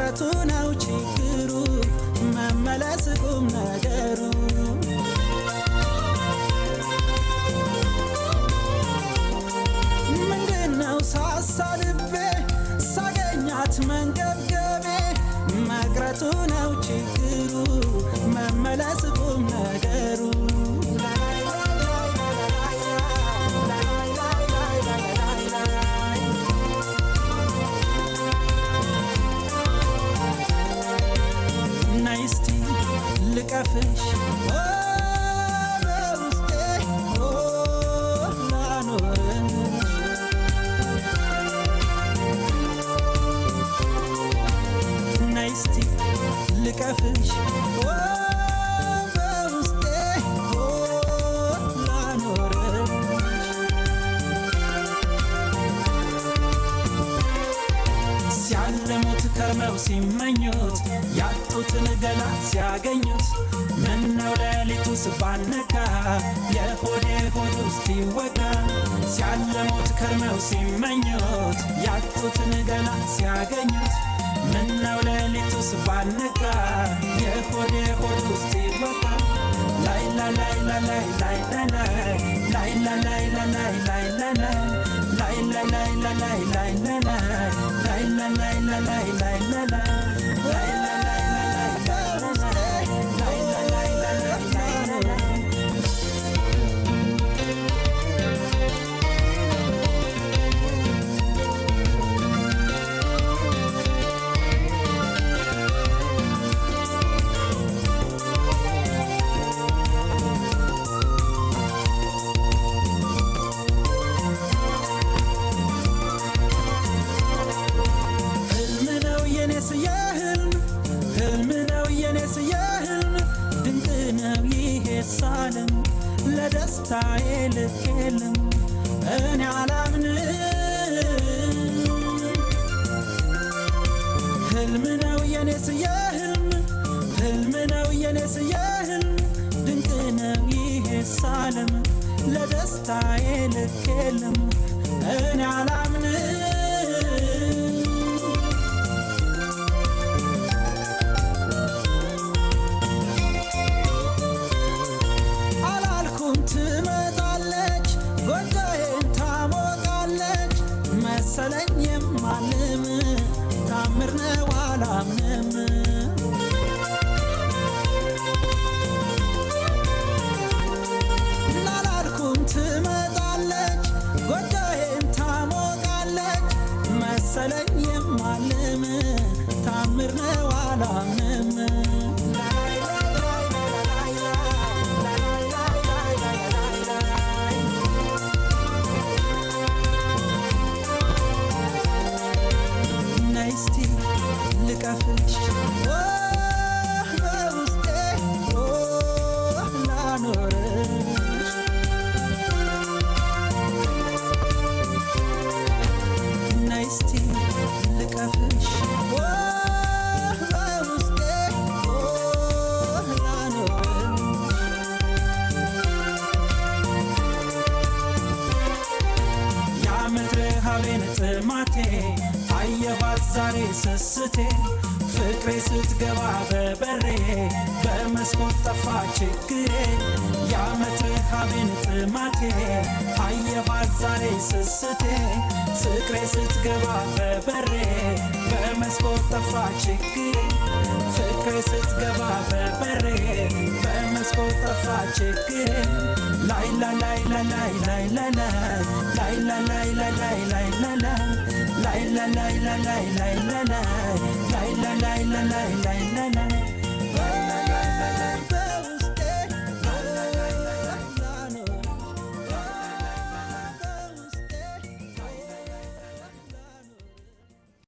መቅረቱ ነው ችግሩ መመለስ ቁም ነገሩ ምንድነው ሳሳልቤ ሳገኛት መንገብገቤ መቅረቱ ነው ችግሩ መመለስ ቁም ነገሩ ናይስቲ ልቀፍሽ በውስጤ ላኖርሽ ናይስቲ ልቀፍሽ በውስጤ ላኖርሽ ሲያለሙት ከርመው ሲመኙት ያጡትን ገላ ሲያገኙት ምነው ሌሊቱስ ባነጋ የሆዴ ሆድ ውስጥ ይወጋ ሲያለሙት ከርመው ሲመኙት ያጡትን ገላ ሲያገኙት ምነው ሌሊቱስ ባነጋ የሆዴ ሆድ ውስጥ ይወጋ ላይ ላይ ላይ ላይ ላይ ላይ ላይ ላይ ላይ ላይ ላይ ላይ ላይ ላይ ላይ ላይ ላይ ላይ ላይ ሳለም ለደስታዬ ልኬልም እኔ አላምንም ህልም ነው የኔስ የህልም ህልም ነው የኔስ የህልም ድንቅ ነው ይሄ ሳለም ለደስታዬ ልኬልም እኔ አላምንም ትመጣለች ጎጆዬን ታሞቃለች መሰለኝ የማልም ታምር ነው አላምንም ናላልኩም ትመጣለች ጎጆዬን ታሞቃለች መሰለኝ የማልም ታምር ነው አላምንም ልቀፍሽ በውስጤ ላኖርሽ ናይስቲ ልቀፍሽ በውስጤ ላኖርሽ የዓመት ረሃቤን ጥማቴ አየኋት ዛሬ ስስቴ ፍቅሬ ስትገባ በበሬ በመስኮት ጠፋ ችግሬ የዓመት ረሃቤን ጥማቴ አየኋት ዛሬ ስስቴ ፍቅሬ ስትገባ በበሬ በመስኮት ጠፋ ችግሬ ፍቅሬ ስትገባ በበሬ በመስኮት ጠፋ ችግሬ ላይ ላይ ላይ ላይ ላይ ላይ ላይ ላይ ላይ ላይ ላይ ላይ ላይ ላይ la la la la la la la la la la la la la la la